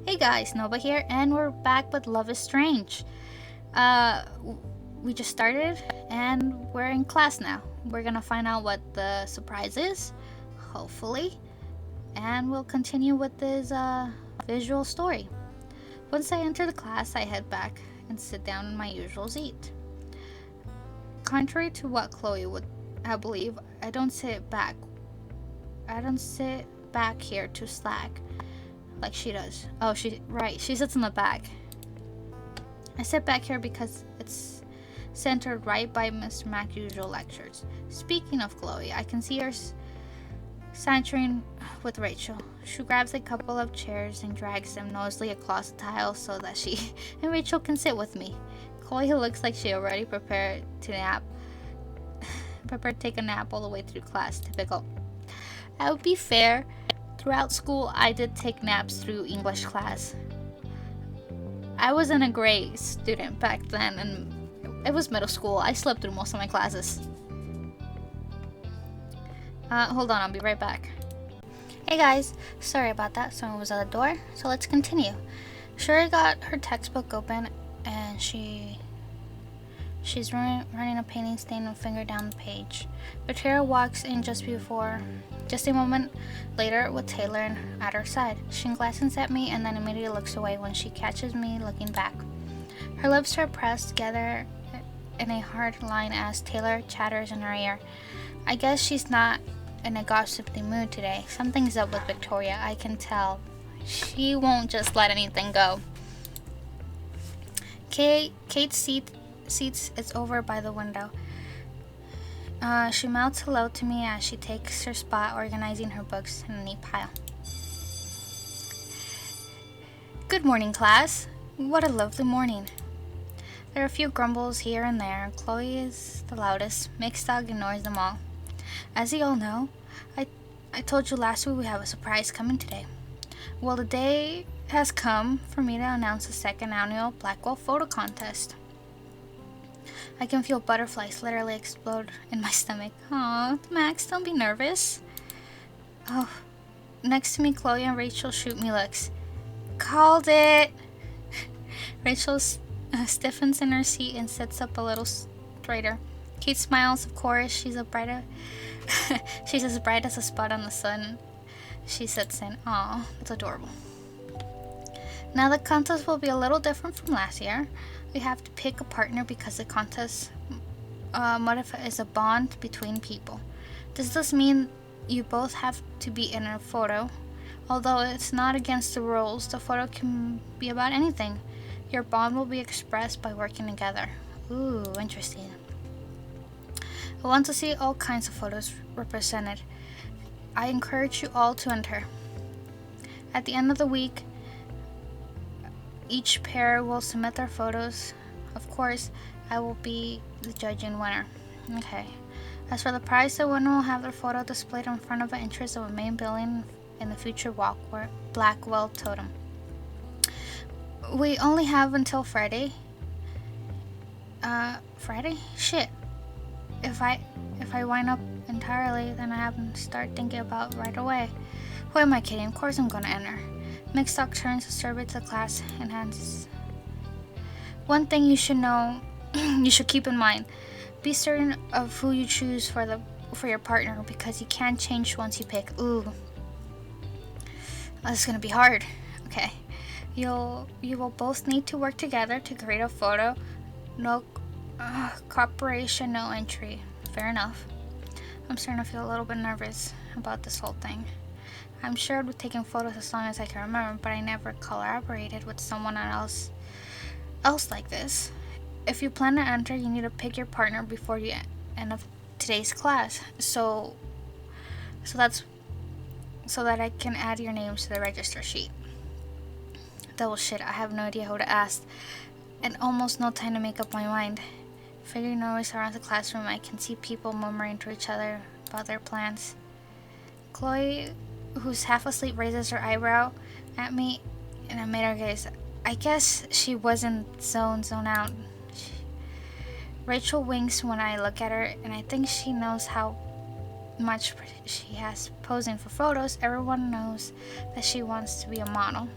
Hey guys, Nova here, and we're back with Love is Strange. Uh, we just started, and we're in class now. We're gonna find out what the surprise is, hopefully, and we'll continue with this visual story. Once I enter the class, I head back and sit down in my usual seat. Contrary to what Chloe would I believe, I don't sit back. I don't sit back here to slack like she does. Oh, she sits in the back. I sit back here because it's centered right by Mr. Mack's usual lectures. Speaking of Chloe, I can see her sauntering with Rachel. She grabs a couple of chairs and drags them noisily across the tile so that she and Rachel can sit with me. Chloe looks like she already prepared to take a nap all the way through class. Typical. I would be fair. Throughout school, I did take naps through English class. I wasn't a great student back then, and it was middle school. I slept through most of my classes. Hold on, I'll be right back. Hey guys, sorry about that. Someone was at the door, so let's continue. Shuri got her textbook open, and she's running a painting stain finger down the page. Victoria walks in just a moment later with Taylor at her side. She glances at me and then immediately looks away when she catches me looking back. Her lips are pressed together in a hard line as Taylor chatters in her ear. I guess she's not in a gossipy mood today. Something's up with Victoria, I can tell. She won't just let anything go. Kate's seat is over by the window. She mouths hello to me as she takes her spot organizing her books in a neat pile. Good morning, class. What a lovely morning. There are a few grumbles here and there. Chloe is the loudest. Mixed Dog ignores them all. As you all know, I told you last week we have a surprise coming today. Well, the day has come for me to announce the second annual Blackwell Photo Contest. I can feel butterflies literally explode in my stomach. Aw, Max, don't be nervous. Oh, next to me, Chloe and Rachel shoot me looks. Called it! Rachel stiffens in her seat and sits up a little straighter. Kate smiles, of course. She's as bright as a spot on the sun. She sits in. Aw, it's adorable. Now the contest will be a little different from last year. We have to pick a partner because the contest motto is a bond between people. Does this mean you both have to be in a photo? Although it's not against the rules, the photo can be about anything. Your bond will be expressed by working together. Ooh, interesting. I want to see all kinds of photos represented. I encourage you all to enter. At the end of the week, each pair will submit their photos. Of course, I will be the judging winner. Okay. As for the prize, the winner will have their photo displayed in front of the entrance of a main building in the future Blackwell Totem. We only have until Friday. Friday? Shit. If I wind up entirely, then I have to start thinking about right away. Who am I kidding? Of course I'm gonna enter. Mixed Dog turns a survey to the class and hands. One thing you should know, you should keep in mind. Be certain of who you choose for your partner because you can't change once you pick. Ooh, this is gonna be hard. Okay, you will both need to work together to create a photo. No cooperation, no entry. Fair enough. I'm starting to feel a little bit nervous about this whole thing. I'm sure I've been taking photos as long as I can remember, but I never collaborated with someone else like this. If you plan to enter, you need to pick your partner before you end of today's class. So that I can add your names to the register sheet. Double shit, I have no idea who to ask, and almost no time to make up my mind. Figuring noise around the classroom, I can see people murmuring to each other about their plans. Chloe, who's half asleep, raises her eyebrow at me, and I made her gaze. I guess she wasn't zone out. Rachel winks when I look at her, and I think she knows how much she has posing for photos. Everyone knows that she wants to be a model.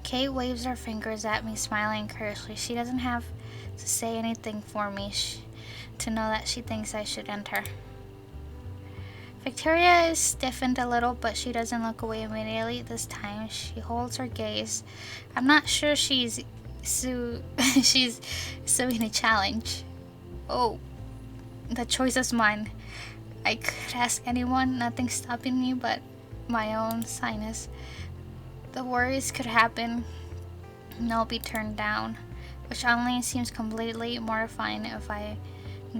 Kate waves her fingers at me, smiling curiously. She doesn't have to say anything for me to know that she thinks I should enter. Victoria is stiffened a little, but she doesn't look away immediately. This time, she holds her gaze. I'm not sure she's suing a challenge. Oh, the choice is mine. I could ask anyone, nothing stopping me but my own sinus. The worries could happen and I'll be turned down, which only seems completely mortifying if I'm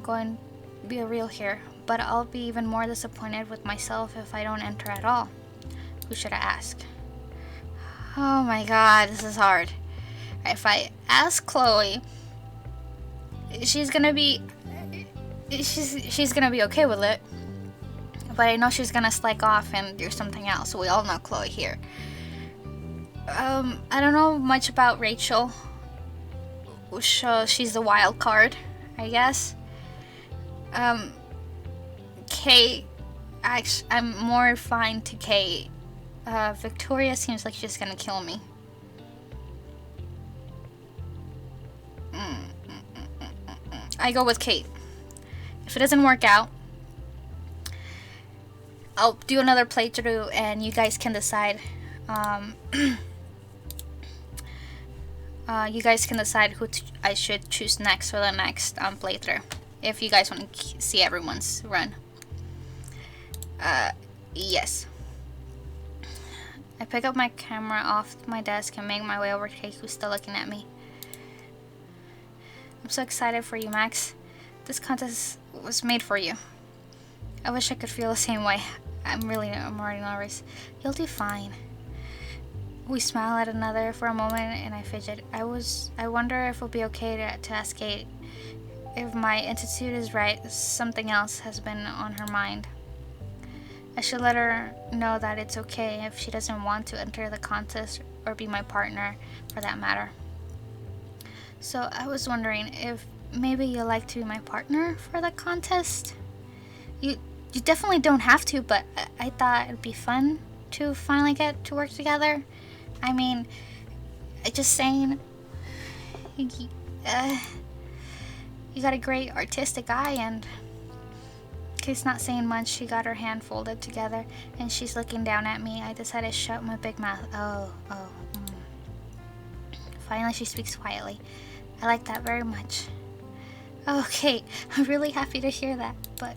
going to be real here. But I'll be even more disappointed with myself if I don't enter at all. Who should I ask? Oh my god, this is hard. If I ask Chloe, she's gonna be okay with it. But I know she's gonna slack off and do something else. We all know Chloe here. I don't know much about Rachel. So she's the wild card, I guess. Kate, actually, I'm more fine to Kate. Victoria seems like she's gonna kill me. I go with Kate. If it doesn't work out, I'll do another playthrough and you guys can decide. You guys can decide who I should choose next for the next playthrough. If you guys want to see everyone's run. Yes. I pick up my camera off my desk and make my way over to Kate, who's still looking at me. I'm so excited for you, Max. This contest was made for you. I wish I could feel the same way. I'm already nervous. You'll do fine. We smile at another for a moment and I fidget. I wonder if it'll be okay to ask Kate. If my attitude is right, something else has been on her mind. I should let her know that it's okay if she doesn't want to enter the contest or be my partner for that matter. So I was wondering if maybe you'd like to be my partner for the contest? You definitely don't have to, but I thought it'd be fun to finally get to work together. I mean, just saying, you got a great artistic eye, and Kate's not saying much. She got her hand folded together and she's looking down at me. I decided to shut my big mouth. Finally she speaks quietly. I like that very much. Oh, Kate, I'm really happy to hear that, but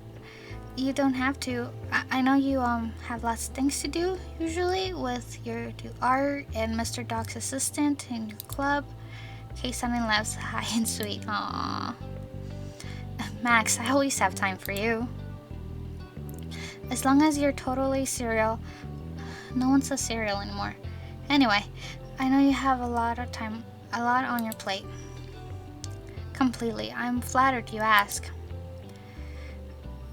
you don't have to. I know you have lots of things to do usually with your art and Mr. Dog's assistant in your club. Kate suddenly laughs high and sweet. Aww. Max, I always have time for you. As long as you're totally serial. No one says cereal anymore. Anyway, I know you have a lot on your plate. Completely. I'm flattered you ask.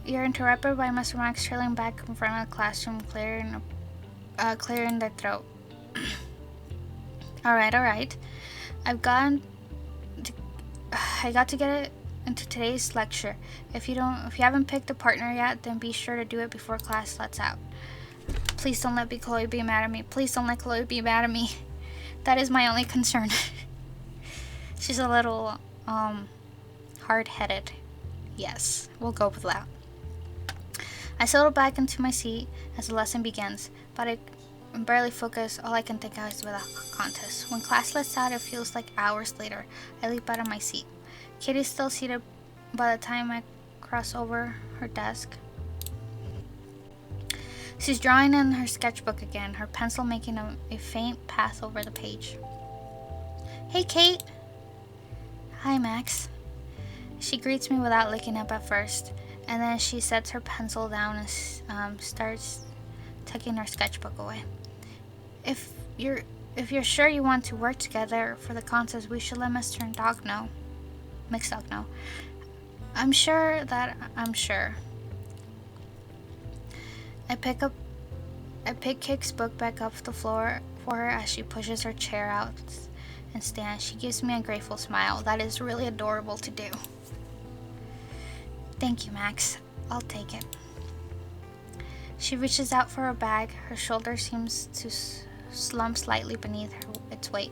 You're interrupted by Mr. Max trailing back in front of the classroom, clearing their throat. Alright. I got to get it into today's lecture. If you haven't picked a partner yet, then be sure to do it before class lets out. Please don't let Chloe be mad at me. Please don't let Chloe be mad at me. That is my only concern. She's a little hard-headed. Yes, we'll go with that. I settle back into my seat as the lesson begins, but I barely focus. All I can think of is the contest. When class lets out, it feels like hours later. I leap out of my seat. Kitty's still seated by the time I cross over her desk. She's drawing in her sketchbook again, her pencil making a faint path over the page. Hey, Kate. Hi, Max. She greets me without looking up at first, and then she sets her pencil down and starts tucking her sketchbook away. If you're sure you want to work together for the contest, we should let Mixed Dog know. I'm sure. I pick Kate's book back up the floor for her as she pushes her chair out and stands. She gives me a grateful smile. That is really adorable to do. Thank you, Max. I'll take it. She reaches out for her bag. Her shoulder seems to slump slightly beneath her its weight.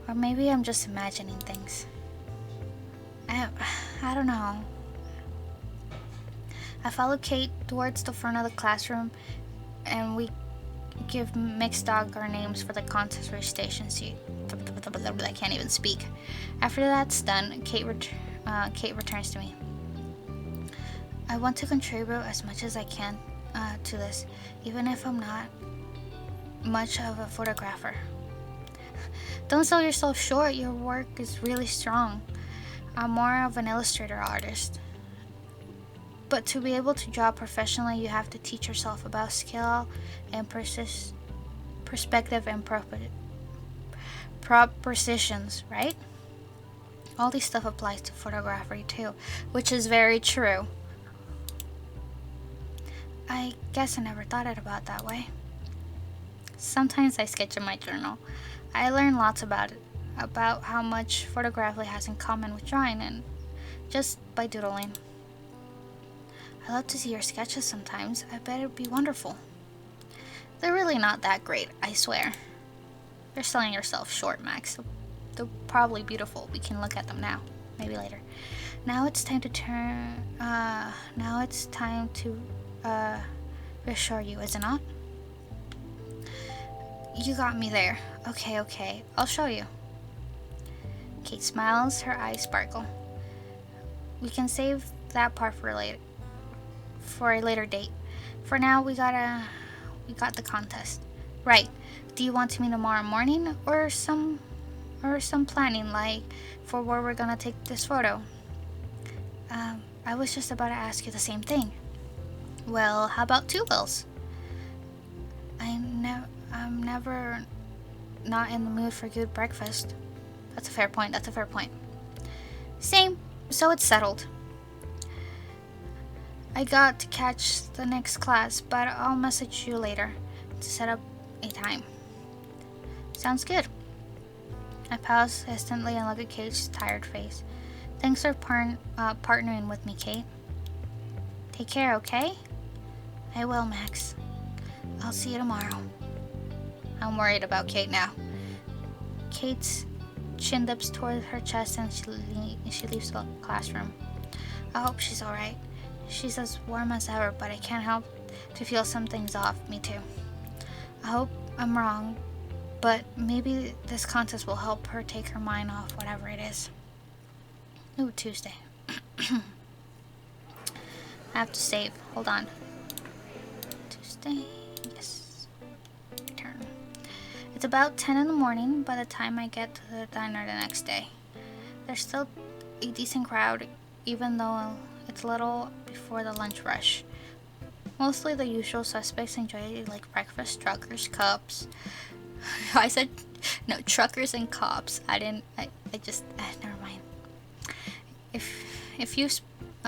Or maybe I'm just imagining things. I don't know. I followed Kate towards the front of the classroom, and we give Mixed Dog our names for the contest registration sheet. I can't even speak. After that's done, Kate returns to me. I want to contribute as much as I can to this, even if I'm not much of a photographer. Don't sell yourself short. Your work is really strong. I'm more of an illustrator artist. But to be able to draw professionally, you have to teach yourself about skill and perspective and propositions, right? All this stuff applies to photography too, which is very true. I guess I never thought it about that way. Sometimes I sketch in my journal. I learn lots about it, about how much photography has in common with drawing, and just by doodling. I love to see your sketches sometimes. I bet it'd be wonderful. They're really not that great, I swear. You're selling yourself short, Max. They're probably beautiful. We can look at them now. Maybe later. Now it's time to reassure you, is it not? You got me there. Okay. I'll show you. Kate smiles, her eyes sparkle. We can save that part for a later date. For now, we got the contest. Right. Do you want to meet tomorrow morning or some planning, like for where we're gonna take this photo? I was just about to ask you the same thing. Well, how about two bills? I'm never not in the mood for good breakfast. That's a fair point. Same. So it's settled. I got to catch the next class, but I'll message you later to set up a time. Sounds good. I pause instantly and look at Kate's tired face. Thanks for partnering with me, Kate. Take care, okay? I will, Max. I'll see you tomorrow. I'm worried about Kate now. Kate's chin dips toward her chest and she leaves the classroom. I hope she's alright. She's as warm as ever, but I can't help to feel something's off. Me too. I hope I'm wrong, but maybe this contest will help her take her mind off whatever it is. Ooh, Tuesday. I have to save. Hold on. Tuesday. Yes. Return. It's about 10 in the morning by the time I get to the diner the next day. There's still a decent crowd, even though it's a little before the lunch rush. Mostly the usual suspects enjoy like breakfast, truckers, cops. I said, no, truckers and cops. Never mind. If you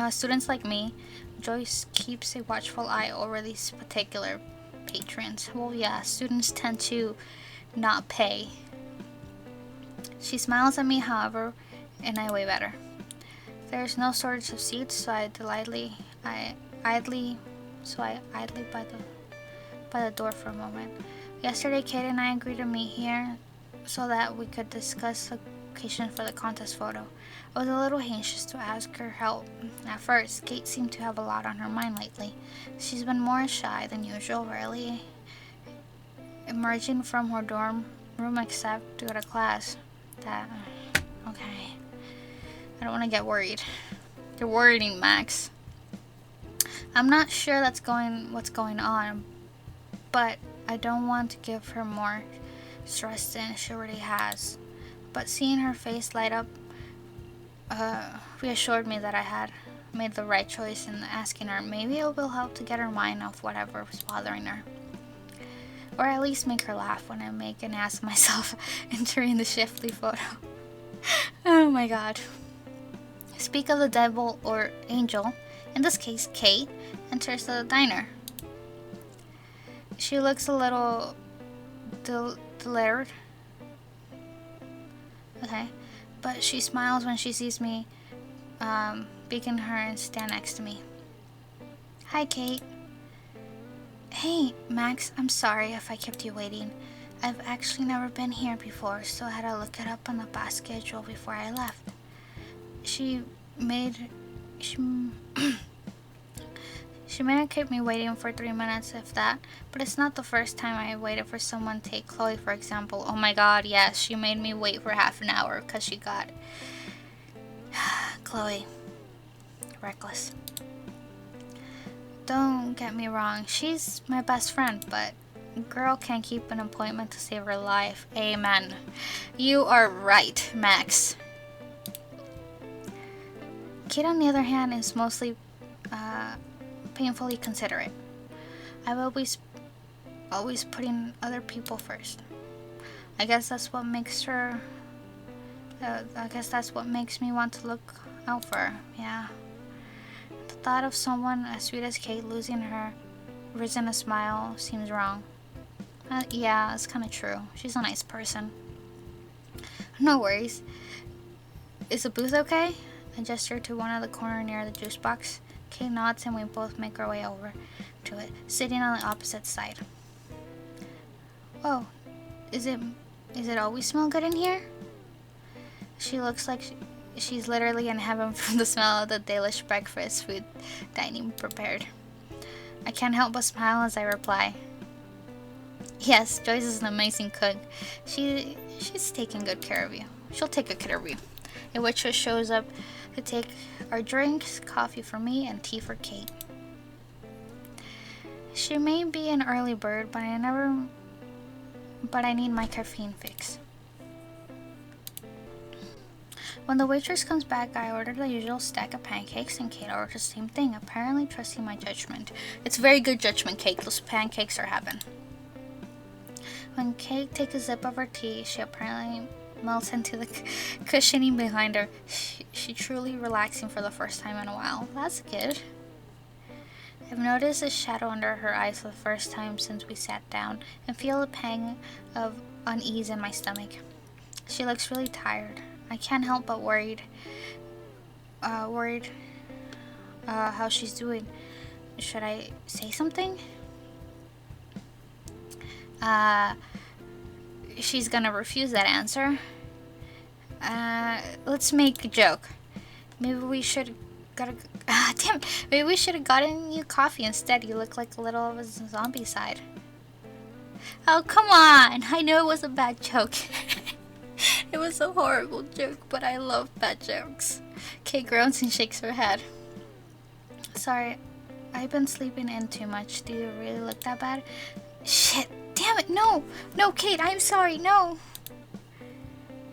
students like me, Joyce keeps a watchful eye over these particular patrons. Well, yeah, students tend to not pay. She smiles at me, however, and I wave at her. There's no shortage of seats, so I idly by the door for a moment. Yesterday, Kate and I agreed to meet here so that we could discuss the location for the contest photo. I was a little anxious to ask her help. At first, Kate seemed to have a lot on her mind lately. She's been more shy than usual, rarely emerging from her dorm room except to go to class. Okay. I don't want to get worried. You're worrying, Max. I'm not sure what's going on, but I don't want to give her more stress than she already has. But seeing her face light up reassured me that I had made the right choice in asking her. Maybe it will help to get her mind off whatever was bothering her. Or at least make her laugh when I make an ass of myself entering the Shiftly photo. Oh my god. Speak of the devil or angel, in this case Kate, enters the diner. She looks a little delirious. Okay. But she smiles when she sees me beckon her and stand next to me. Hi, Kate. Hey, Max, I'm sorry if I kept you waiting. I've actually never been here before, so I had to look it up on the bus schedule before I left. She made. She, she may have kept me waiting for 3 minutes, if that, but it's not the first time I waited for someone. Take Chloe, for example. Oh my god, yes, she made me wait for half an hour because she got. Chloe. Reckless. Don't get me wrong, she's my best friend, but girl can't keep an appointment to save her life. Amen. You are right, Max. Kate, on the other hand, is mostly painfully considerate. I've always putting other people first. I guess that's what makes her. I guess that's what makes me want to look out for her. Yeah. The thought of someone as sweet as Kate losing her reason to smile seems wrong. Yeah, it's kind of true. She's a nice person. No worries. Is the booth okay? I gesture to one of the corner near the juice box. Kate nods and we both make our way over to it, sitting on the opposite side. Whoa, is it always smell good in here? She looks like she's literally in heaven from the smell of the delish breakfast food dining prepared. I can't help but smile as I reply. Yes, Joyce is an amazing cook. She's taking good care of you. She'll take good care of you. A waitress shows up to take our drinks, coffee for me and tea for Kate. She may be an early bird, but I need my caffeine fix. When the waitress comes back, I order the usual stack of pancakes and Kate orders the same thing, apparently trusting my judgment. It's very good judgment, Kate. Those pancakes are heaven. When Kate takes a sip of her tea, she apparently melts into the cushioning behind her. She truly relaxing for the first time in a while. That's good. I've noticed a shadow under her eyes for the first time since we sat down and feel a pang of unease in my stomach. She looks really tired. I can't help but worried how she's doing. Should I say something? She's gonna refuse that answer. Let's make a joke. Maybe we should Maybe we should have gotten you coffee instead. You look like a little of a zombie side. Oh, come on! I know it was a bad joke. It was a horrible joke, but I love bad jokes. Kate groans and shakes her head. Sorry, I've been sleeping in too much. Do you really look that bad? Shit, damn it, no! No, Kate, I'm sorry, no!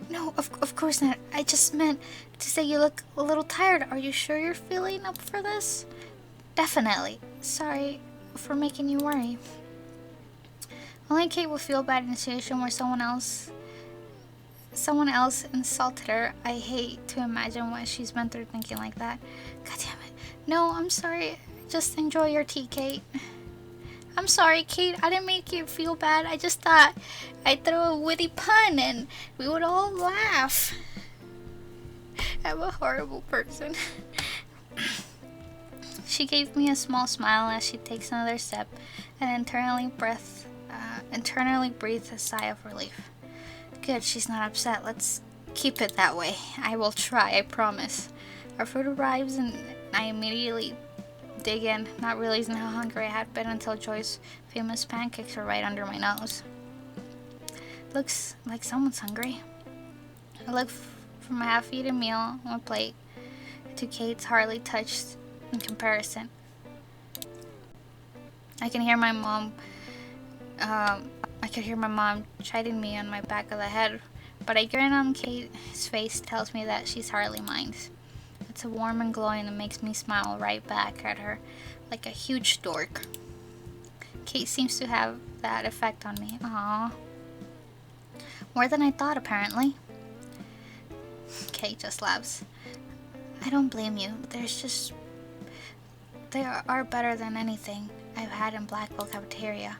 No, of course not. I just meant to say you look a little tired. Are you sure you're feeling up for this? Definitely. Sorry for making you worry. Only Kate will feel bad in a situation where someone else insulted her. I hate to imagine what she's been through thinking like that. God damn it. No, I'm sorry. Just enjoy your tea, Kate. I'm sorry, Kate. I didn't make you feel bad. I just thought I'd throw a witty pun and we would all laugh. I'm a horrible person. She gave me a small smile as she takes another sip and internally breathes a sigh of relief. Good, she's not upset. Let's keep it that way. I will try, I promise. Our food arrives and I immediately dig in, not realizing how hungry I had been until Joy's famous pancakes were right under my nose. Looks like someone's hungry. I look from a half-eaten meal on my plate to Kate's hardly touched in comparison. I can hear my mom chiding me on my back of the head, but a grin on Kate's face tells me that she's hardly minds. It's warm and glowing and makes me smile right back at her like a huge dork. Kate seems to have that effect on me. Aww. More than I thought, apparently. Kate just laughs. I don't blame you. They are better than anything I've had in Blackwell cafeteria.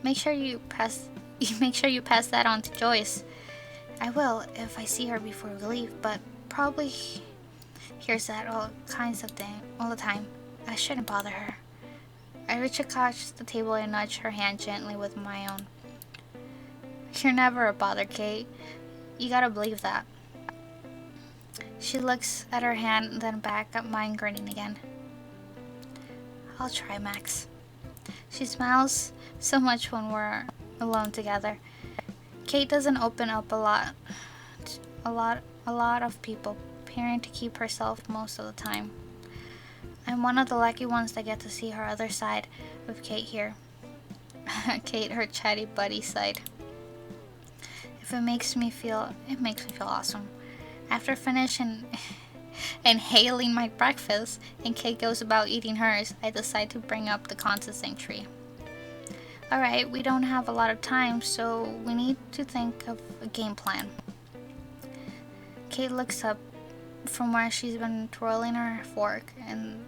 Make sure you pass that on to Joyce. I will if I see her before we leave, but probably hears that all kinds of things all the time. I shouldn't bother her. I reach across the table and nudge her hand gently with my own. You're never a bother, Kate. You gotta believe that. She looks at her hand, then back at mine, grinning again. I'll try, Max. She smiles so much when we're alone together. Kate doesn't open up a lot of people, appearing to keep herself most of the time. I'm one of the lucky ones that get to see her other side with Kate here. Kate, her chatty buddy side. It makes me feel awesome. After finishing inhaling my breakfast and Kate goes about eating hers, I decide to bring up the contest entry. Alright, we don't have a lot of time, so we need to think of a game plan. Kate looks up from where she's been twirling her fork and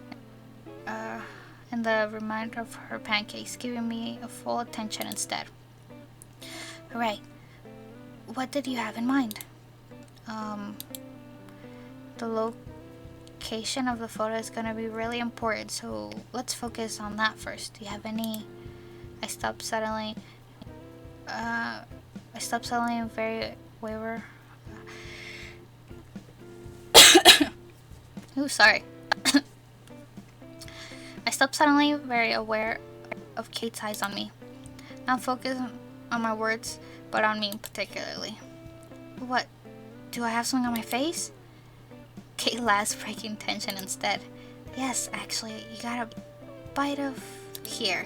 the remainder of her pancakes, giving me a full attention instead. Alright, what did you have in mind? The location of the photo is gonna be really important, so let's focus on that first. Do you have any... I stopped suddenly and very waver. Ooh, sorry. I stopped suddenly, very aware of Kate's eyes on me. Not focused on my words, but on me particularly. What? Do I have something on my face? Kate laughs, breaking tension instead. Yes, actually, you got a bite of here.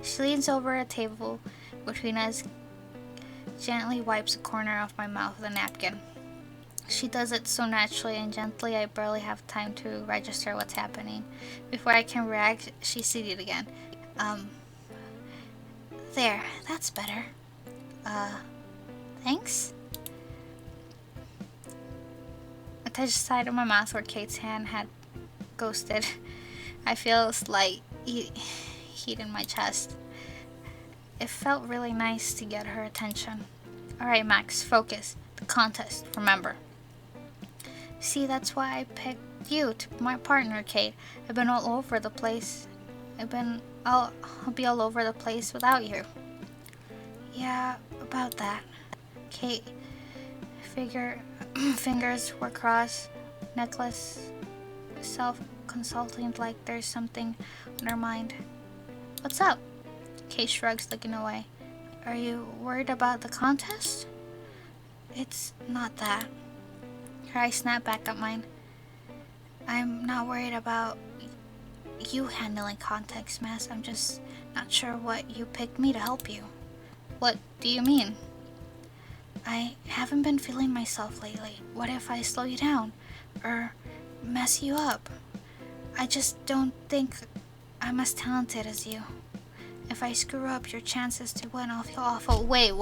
She leans over a table between us, gently wipes a corner of my mouth with a napkin. She does it so naturally and gently I barely have time to register what's happening. Before I can react, she's seated again. There, that's better. Thanks? I touch the side of my mouth where Kate's hand had ghosted. I feel a slight heat in my chest. It felt really nice to get her attention. Alright, Max, focus. The contest, remember. See, that's why I picked you to be my partner, Kate. I've been all over the place. I'll be all over the place without you. Yeah, about that. Kate, fingers were crossed, necklace, self-consulting like there's something on her mind. What's up? Kate shrugs, looking away. Are you worried about the contest? It's not that. Her eyes snap back at mine. I'm not worried about you handling context, Mass. I'm just not sure what you picked me to help you. What do you mean? I haven't been feeling myself lately. What if I slow you down? Or mess you up? I just don't think I'm as talented as you. If I screw up, your chances to win will feel awful. Wait.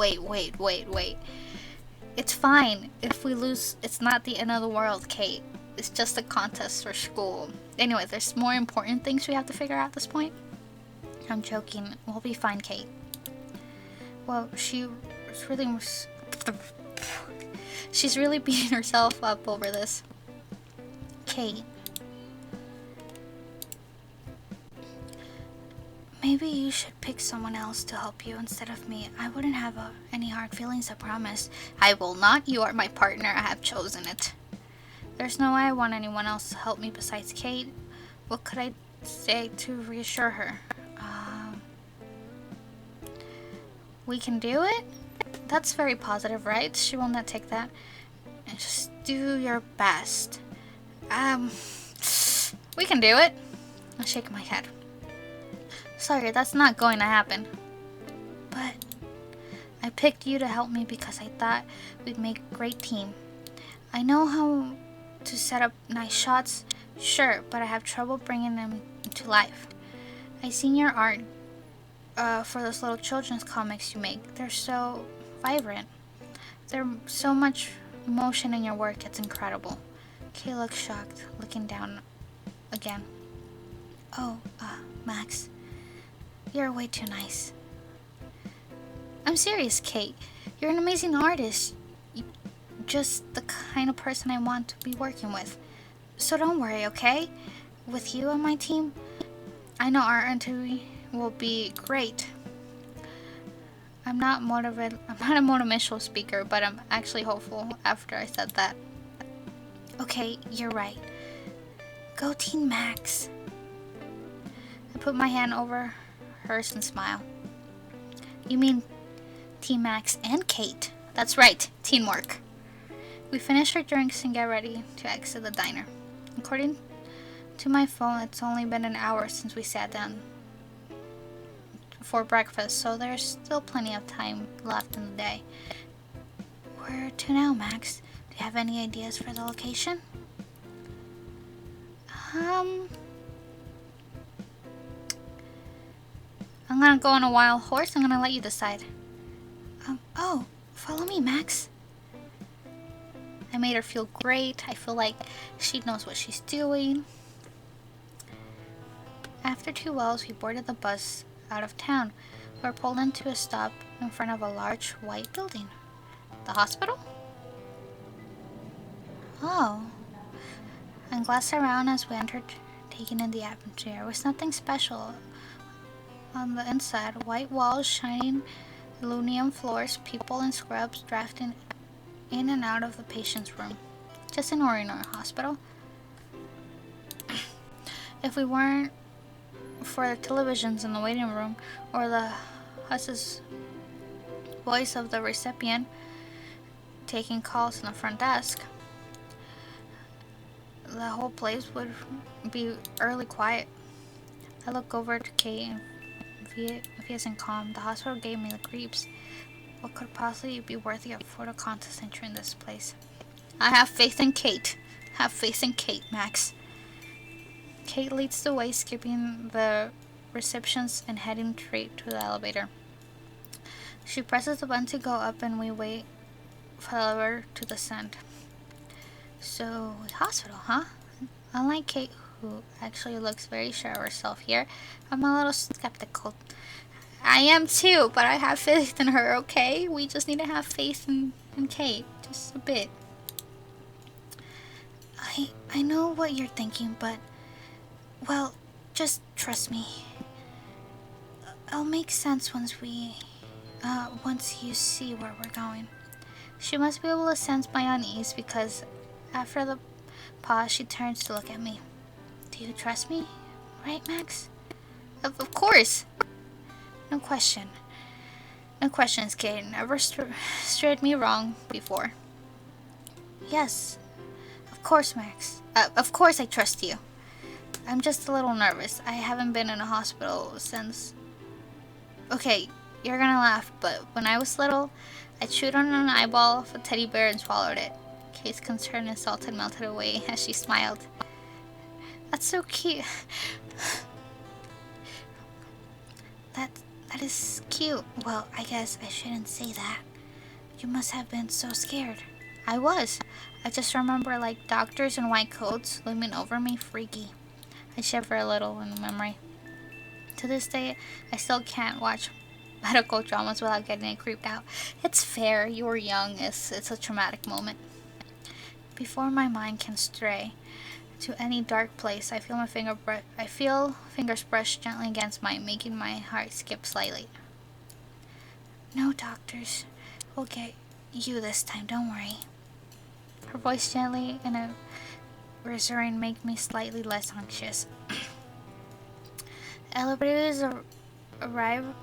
It's fine. If we lose, it's not the end of the world, Kate. It's just a contest for school. Anyway, there's more important things we have to figure out at this point. I'm joking. We'll be fine, Kate. Well, she's really beating herself up over this. Kate. Maybe you should pick someone else to help you instead of me. I wouldn't have any hard feelings, I promise. I will not. You are my partner. I have chosen it. There's no way I want anyone else to help me besides Kate. What could I say to reassure her? We can do it? That's very positive, right? She will not take that. And just do your best. We can do it. I shake my head. Sorry, that's not going to happen. But I picked you to help me because I thought we'd make a great team. I know how to set up nice shots, sure, but I have trouble bringing them to life. I seen your art for those little children's comics you make. They're so vibrant. There's so much emotion in your work, it's incredible. Kay looks shocked, looking down again. Oh, Max. You're way too nice. I'm serious, Kate. You're an amazing artist. You're just the kind of person I want to be working with. So don't worry, okay? With you on my team, I know art will be great. I'm not a motivational speaker, but I'm actually hopeful after I said that. Okay, you're right. Go Team Max. I put my hand over hers and smile. You mean Team Max and Kate? That's right, teamwork. We finish our drinks and get ready to exit the diner. According to my phone, it's only been an hour since we sat down for breakfast, so there's still plenty of time left in the day. Where to now, Max? Do you have any ideas for the location? I'm gonna go on a wild horse. I'm gonna let you decide. Oh, follow me, Max. I made her feel great. I feel like she knows what she's doing. After 2 hours, we boarded the bus out of town. We were pulled into a stop in front of a large white building. The hospital? Oh. I glanced around as we entered, taking in the atmosphere. There was nothing special on the inside. White walls, shining aluminum floors, people in scrubs drafting in and out of the patient's room. Just an ordinary hospital. If we weren't for the televisions in the waiting room or the huss's voice of the recipient taking calls in the front desk, the whole place would be eerily quiet. I look over to Kate, and if he isn't calm, the hospital gave me the creeps. What could possibly be worthy of photo contest entry in this place? I have faith in Kate. Have faith in Kate, Max. Kate leads the way, skipping the receptions and heading straight to the elevator. She presses the button to go up, and we wait for the elevator to descend. So, hospital, huh? Unlike Kate, who actually looks very sure of herself here, I'm a little skeptical. I am too, but I have faith in her, okay? We just need to have faith in Kate, just a bit. I know what you're thinking, but, well, just trust me. It'll make sense once you see where we're going. She must be able to sense my unease because after the pause, she turns to look at me. Do you trust me? Right, Max? Of course. No question. No questions, Kate. Never strayed me wrong before. Yes. Of course, Max. Of course I trust you. I'm just a little nervous. I haven't been in a hospital since... Okay, you're gonna laugh, but when I was little, I chewed on an eyeball of a teddy bear and swallowed it. Kate's concern and salt melted away as she smiled. That's so cute. That is cute. Well, I guess I shouldn't say that. You must have been so scared. I was. I just remember like doctors in white coats looming over me, freaky. I shiver a little in memory. To this day, I still can't watch medical dramas without getting creeped out. It's fair. You were young. It's a traumatic moment. Before my mind can stray to any dark place, I feel fingers brush gently against mine, making my heart skip slightly. No, doctors. We'll get you this time, don't worry. Her voice gently and a reassuring make me slightly less anxious. Elevators arrived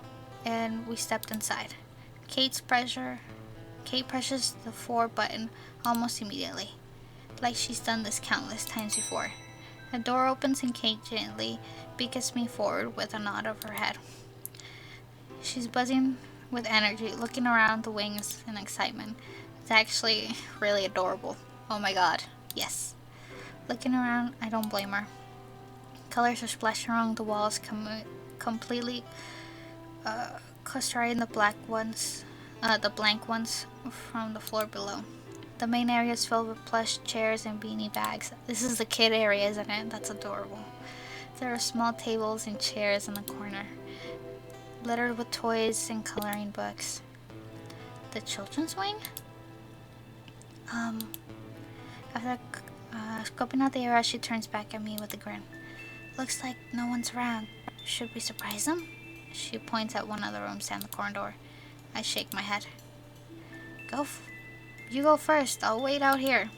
and we stepped inside. Kate presses the 4 button almost immediately, like she's done this countless times before. The door opens and Kate gently beckons me forward with a nod of her head. She's buzzing with energy, looking around the wings in excitement. It's actually really adorable. Oh my god, yes. Looking around, I don't blame her. Colors are splashing along the walls, completely clustering the blank ones from the floor below. The main area is filled with plush chairs and beanie bags. This is the kid area, isn't it? That's adorable. There are small tables and chairs in the corner, littered with toys and coloring books. The children's wing? After scoping out the area, she turns back at me with a grin. Looks like no one's around. Should we surprise them? She points at one of the rooms down the corridor. I shake my head. You go first. I'll wait out here.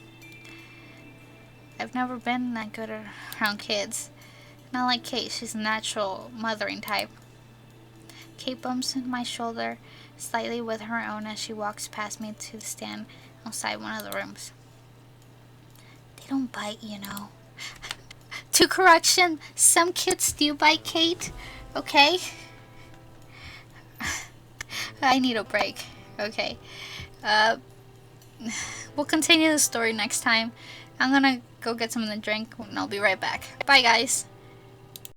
I've never been that good around kids. Not like Kate. She's a natural mothering type. Kate bumps my shoulder slightly with her own as she walks past me to the stand outside one of the rooms. They don't bite, you know. To correction, some kids do bite, Kate. Okay? I need a break. Okay. We'll continue the story next time. I'm gonna go get something to drink and I'll be right back. Bye, guys.